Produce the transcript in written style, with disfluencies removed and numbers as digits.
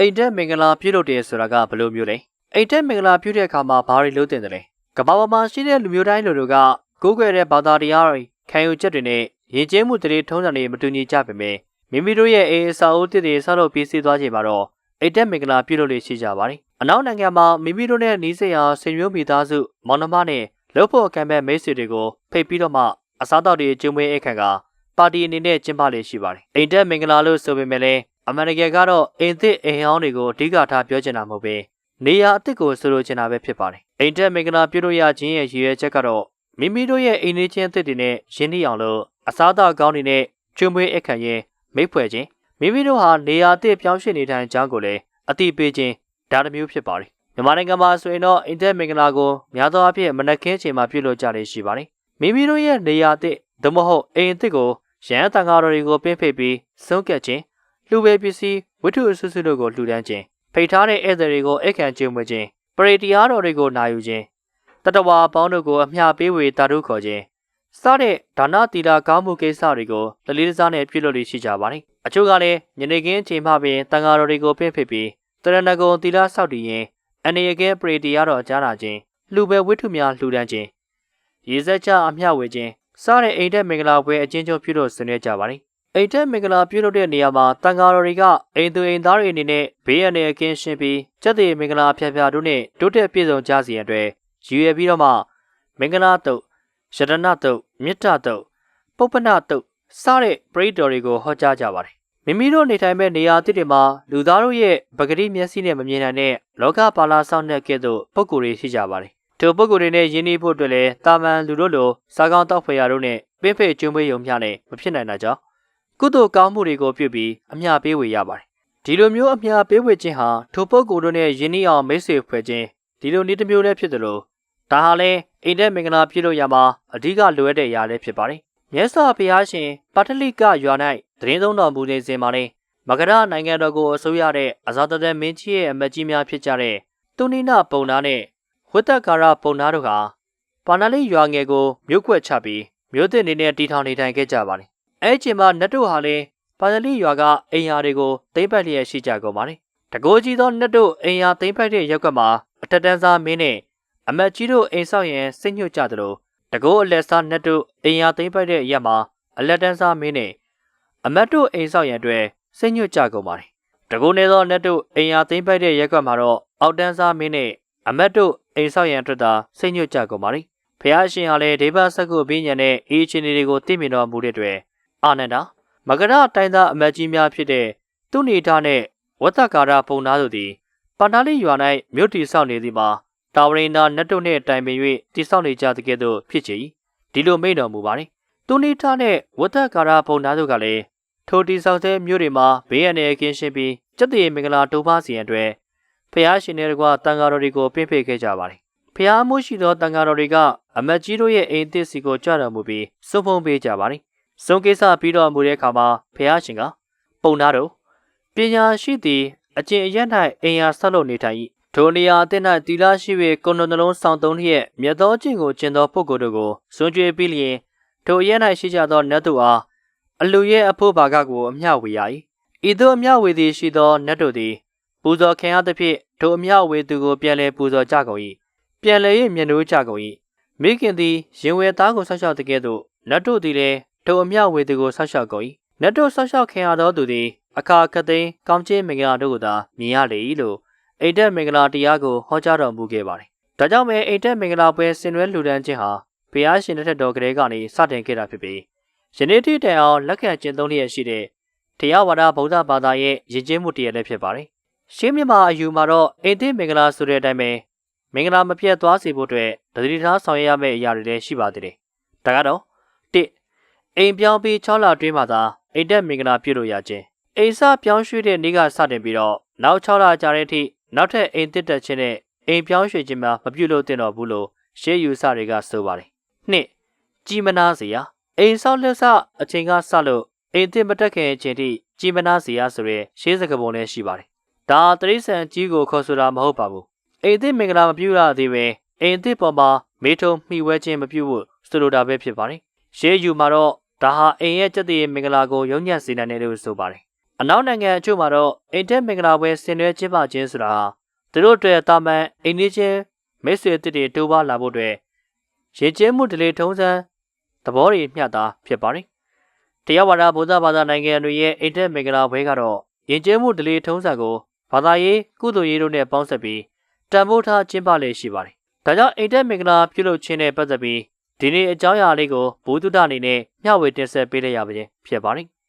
အိမ်တက်မင်္ဂလာပြုလုပ်တယ်ဆိုတာကဘယ်လိုမျိုးလဲအိမ်တက်မင်္ဂလာပြုတဲ့အခါမှာဘာတွေလုပ်တင်တယ်လဲကမ္ဘာပေါ်မှာရှိတဲ့လူမျိုးတိုင်းလူတို့ကကိုးကွယ်တဲ့ဘာသာတရားတွေခံယူချက်တွေနဲ့ယဉ်ကျေးမှုတွေထုံးစံတွေမတူညီကြပေမဲ့မိမိတို့ရဲ့အေးအစာအုပ်တွေဆောက်လုပ်ပြီးစီးသွားချိန်မှာတော့အိမ်တက်မင်္ဂလာပြုလုပ်လေ့ရှိကြပါတယ်အနောက်နိုင်ငံမှာမိမိတို့နဲ့နီးစပ်ရာဆွေမျိုးမိသားစုမောင်နှမနဲ့လုပ်ဖို့အကံမဲ့မိတ်ဆွေတွေကိုဖိတ်ပြီးတော့မှအစားအသောက်တွေကျုံမွေးအခမ်းကပါတီအနေနဲ့ကျင်းပလေ့ရှိပါတယ်အိမ်တက်မင်္ဂလာလို့ဆိုပေမဲ့လည်းအမှန်တကယ်ကတော့အိမ်သစ်အိမ်ဟောင်းတွေကိုအဓိကထားပြောချင်တာမဟုတ်ပဲနေရာအသစ်ကိုဆိုလိုချင်တာပဲဖြစ်ပါတယ်အိမ်တက်မင်္ဂလာပြုလို့ရခြင်းရဲ့ရည်ရွယ်ချက်ကတော့မိမိတို့ရဲ့အိမ်နေချင်းအသစ်တွေနဲ့ရင်းနှီးအောင်လို့အစားအသောက်ကောင်းတွေနဲ့ကျွေးမွေးအခမ်းရဲ့မိတ်ဖွဲ့ခြင်းမိမိတို့ဟာနေရာအသစ်ပြောင်းရွှေ့နေထိုင်ကြောင်းကိုလည်းအသိပေးခြင်းဒါတစ်မျိုးဖြစ်ပါတယ်မြန်မာနိုင်ငံမှာဆိုရင်တော့အိမ်တက်မင်္ဂလာကိုများသောအားဖြင့်မနက်ခင်းချိန်မှာပြုလုပ်ကြလေ့ရှိပါတယ်မိမိတို့ရဲ့နေရာအသစ်သို့မဟုတ်အိမ်အသစ်ကိုရဟန်းတန်ဃာတော်တွေကိုပင့်ဖိတ်ပြီးဆုံးကတ်ခြင်းလူပဲပစ္စည်းဝတ္ထုအဆူဆူတို့ကိုလှူဒန်းခြင်းဖိတ်ထားတဲ့ဧည့်သည်တွေကိုအခမ်းကျင်းဝဲခြင်းပရိတရားတော်တွေကိုနာယူခြင်းတတဝါပေါင်းတို့ကိုအမျှပေးဝေတာတို့ခေါ်ခြင်းစတဲ့ဒါနသီလကောင်းမှုကိစ္စတွေကိုတလေးတစားနဲ့ပြုလုပ်လို့ရှိကြပါတယ်အချို့ကလည်းညနေခင်းချိန်မှပင်တန်ဃာတော်တွေကိုပင့်ဖိတ်ပြီးတရဏဂုံသီလဆောက်တည်ရင်အနေရကဲပရိတရားတော်ကြားနာခြင်းလူပဲဝတ္ထုများလှူဒန်းခြင်းရေစက်ချအမျှဝေခြင်းစတဲ့အိမ်တက်မင်္ဂလာပွဲအချင်းချင်းပြုလုပ်ဆင်နွှဲကြပါတယ်အိမ်တက်မင်္ဂလာပြုလုပ်တဲ့နေရာမှာတန်ဃာတော်တွေကအိမ်သူအိမ်သားတွေအနေနဲ့ဘေးရန်တွေကင်းရှင်းပြီးကျက်တဲ့မင်္ဂလာဖျားဖျားတို့နဲ့တိုးတက်ပြည့်စုံကြစီရန်အတွက်ရည်ရွယ်ပြီးတော့မှမင်္ဂလာတုတ်ရတနာတုတ်မေတ္တာတုတ်ပုပ္ပနတုတ်စတဲ့ပရိတော်တွေကိုဟောကြားကြပါတယ်မိမိတို့နေထိုင်မဲ့နေရာအသစ်တွေမှာလူသားတို့ရဲ့ပဂတိမျက်စိနဲ့မမြင်နိုင်တဲ့လောကပါလာဆောင်တဲ့ကဲ့သို့ပုံကိုယ်တွေရှိကြပါတယ်ထိုပုံကိုယ်တွေနဲ့ယဉ်ကျေးဖို့အတွက်လည်းတာမန်လူတို့လိုစားကောင်းတောက်ဖွယ်ရတို့နဲ့ပင့်ဖိတ်ကျွေးမွေးရုံမျှနဲ့မဖြစ်နိုင်တာကြောင့်ကုသိုလ်ကောင်းမှုတွေကိုပြုပြီးအမျှပေးဝေရပါတယ်ဒီလိုမျိုးအမျှပေးဝေခြင်းဟာထိုပုဂ္ဂိုလ်တို့နဲ့ယဉ်ကျေးအောင်မိတ်ဆွေဖွဲ့ခြင်းဒီလိုနည်းတစ်မျိုးလည်းဖြစ်တယ်လို့ဒါဟာလည်းအိမ်တက်မင်္ဂလာပြုလုပ်ရမှာအဓိကလိုအပ်တဲ့အရာလည်းဖြစ်ပါတယ်မြတ်စွာဘုရားရှင်ပါထလိကရွာ၌သတင်းသုံးတော်မူနေစဉ်မှာလည်းမဂရနိုင်ငံတော်ကိုအစိုးရတဲ့အဇာတတမင်းကြီးရဲ့အမတ်ကြီးများဖြစ်ကြတဲ့သူနိနပုံနာနဲ့ဝိတ္တကာရပုံနာတို့ဟာပါဏာလိရွာငယ်ကိုမြို့ကွက်ချပြီးမြို့သစ်အနေနဲ့တည်ထောင်နေထိုင်ခဲ့ကြပါတယ်အဲ့ဒီချိန်မှာနတ်တို့ဟာလည်းပါဏာလိရွာကအိမ်ယာတွေကိုသိမ်းပိုက်လျက်ရှိကြကုန်ပါတယ်တကိုးကြီးသောနတ်တို့အိမ်ယာသိမ်းပိုက်တဲ့ရက်ကွက်မှာအထက်တန်းစားမင်းနဲ့အမတ်ကြီးတို့အိမ်ဆောက်ရန်စိတ်ညှို့ကြသလိုတကိုးအလက်စားနတ်တို့အိမ်ယာသိမ်းပိုက်တဲ့ရက်မှာအလက်တန်းစားမင်းနဲ့အမတ်တို့အိမ်ဆောက်ရန်အတွက်စိတ်ညှို့ကြကုန်ပါတယ်တကိုးနေသောနတ်တို့အိမ်ယာသိမ်းပိုက်တဲ့ရက်ကွက်မှာတော့အောက်တန်းစားမင်းနဲ့အမတ်တို့အိမ်ဆောက်ရန်အတွက်သာစိတ်ညှို့ကြကုန်ပါတယ်ဖျားရှင်ဟာလည်းဒေဝစကုဘိညာဉ်နဲ့အေးချင်းတွေကိုသိမြင်တော်မူတဲ့အတွက်အာနန္ဒာမဂရတိုင်းသားအမတ်ကြီးများဖြစ်တဲ့သူဏိဒာနဲ့ဝတ္တကာရပုံနာတို့သည်ပါဏာလိရွာ၌မြို့တီဆောက်နေသည်မှာတာဝရိန္ဒာနတ်တို့နှင့်တိုင်ပင်၍တည်ဆောက်နေကြတဲ့ကဲ့သို့ဖြစ်ချေဒီလိုမိန့်တော်မူပါတယ်သူဏိဒာနဲ့ဝတ္တကာရပုံနာတို့ကလည်းထိုတည်ဆောက်တဲ့မြို့တွေမှာဘေးရန်တွေကင်းရှင်းပြီးကျက်တည်မင်္ဂလာတိုးပါးစီရန်အတွက်ဖျားရှင်တွေကတန်ဃာတော်တွေကိုပင့်ဖိတ်ခဲ့ကြပါတယ်ဖျားမှုရှိသောတန်ဃာတော်တွေကအမတ်ကြီးတို့ရဲ့အိမ်သစ်စီကိုကြွတော်မူပြီးစုံဖုံးပေးကြပါတယ်ဆုံးကိစ္စပြီးတော်မူတဲ့အခါမှာဖျားရှင်ကပုံနာတို့ပညာရှိသည်အကျင့်အရ၌အိမ်ယာဆောက်လုပ်နေထိုင်၏ထိုနေရာအသစ်၌တီလာရှိ၍ကိုယ်နှလုံးဆောင်သုံးလျက်မြတ်သောအကျင့်ကိုကျင့်သောပုဂ္ဂိုလ်တို့ကိုစွန့်ကြွေးပြီးလျင်ထိုအရ၌ရှိကြသောနတ်တို့အားအလူရဲ့အဖို့ဘာကကိုအမျှဝေရ၏ဤသို့အမျှဝေသည်ရှိသောနတ်တို့သည်ပူဇော်ခံရသဖြင့်ထိုအမျှဝေသူကိုပြန်လည်ပူဇော်ကြကုန်၏ပြန်လည်၍မျက်နှိုးကြကုန်၏မိခင်သည်ရင်ဝယ်သားကိုဆောက်ရှောက်တဲ့ကဲ့သို့နတ်တို့သည်လည်းထိုအမျှဝေသူကိုဆောက်ရှောက်ကုန်၏နတ်တို့ဆောက်ရှောက်ခံရသောသူသည်အခါခသိန်းကောင်းခြင်းမင်္ဂလာတို့ကိုသာမြင်ရလေ၏လို့အိမ်တက်မင်္ဂလာတရားကိုဟောကြားတော်မူခဲ့ပါတယ်ဒါကြောင့်ပဲအိမ်တက်မင်္ဂလာပွဲဆင်နွှဲလှူဒန်းခြင်းဟာဘုရားရှင်တဲ့ထက်တော်ကလေးကနေစတင်ခဲ့တာဖြစ်ပြီးယနေ့ထိတိုင်အောင်လက်ခံကျင့်သုံးလျက်ရှိတဲ့တရားဝါဒဗုဒ္ဓဘာသာရဲ့ယဉ်ကျေးမှုတရားလည်းဖြစ်ပါတယ်ရှင်းမြမာအယူမှာတော့အိမ်တက်မင်္ဂလာဆိုတဲ့အတိုင်းပဲမင်္ဂလာမပြတ်သွားစေဖို့အတွက်တတိထားဆောင်ရွက်ရမယ့်အရာတွေလည်းရှိပါသေးတယ်ဒါကတော့ 1. အိမ်ပြောင်းပြီး6လအတွင်းမှာသာအိမ်တက်မင်္ဂလာပြုလို့ရခြင်းအိမ်စပြောင်းရွှေ့တဲ့နေ့ကစတင်ပြီးတော့နောက်6လကြာတဲ့အထိနောက်ထပ်အိမ်တက်တက်ခြင်းနဲ့အိမ်ပြောင်းရွှေ့ခြင်းများမပြုလို့တင်တော်ဘူးလို့ရှေးယူဆတွေကဆိုပါတယ် 2. ကြီးမနာစရာအိမ်ဆောက်လက်စအချိန်ကစလို့အိမ်တက်မတက်ခင်အချိန်ထိကြီးမနာစရာဆိုရဲရှေးစကားပုံလည်းရှိပါတယ်ဒါတရိษံကြီးကိုခေါ်ဆိုတာမဟုတ်ပါဘူးအိမ်တက်မင်္ဂလာမပြုရသေးပဲအိမ်တက်ပေါ်မှာမေထုံမှီဝဲခြင်းမပြုဖို့ဆိုလိုတာပဲဖြစ်ပါတယ်ရှေးယူမှာတော့ဒါဟာအိမ်ရဲ့ကျက်တည်မင်္ဂလာကိုယုံညံ့စေနိုင်တယ်လို့ဆိုပါတယ် အနောက်နိုင်ငံအချို့မှာတော့အိမ်တက်မင်္ဂလာပွဲဆင်နွှဲကျင်းပခြင်းဆိုတာသူတို့အတွက်တာမန်အိမ်နေချင်းမိတ်ဆွေအသစ်တွေတိုးပွားလာဖို့အတွက်ရည်ကျင်းမှုဓလေ့ထုံးစံသဘောတွေမျှတာဖြစ်ပါတယ်။တရားဝါဒဗုဒ္ဓဘာသာနိုင်ငံတွေရဲ့အိမ်တက်မင်္ဂလာပွဲကတော့ရည်ကျင်းမှုဓလေ့ထုံးစံကိုဘာသာရေးကုသိုလ်ရေးတို့နဲ့ပေါင်းစပ်ပြီးတန်ဖိုးထားကျင်းပလေ့ရှိပါတယ်။ဒါကြောင့်အိမ်တက်မင်္ဂလာပြုလုပ်ခြင်းနဲ့ပတ်သက်ပြီးဒီနေ့အကြောင်းအရာလေးကိုဘုဒ္ဓအနေနဲ့မျှဝေတင်ဆက်ပေးလိုက်ရပါခြင်းဖြစ်ပါတယ်။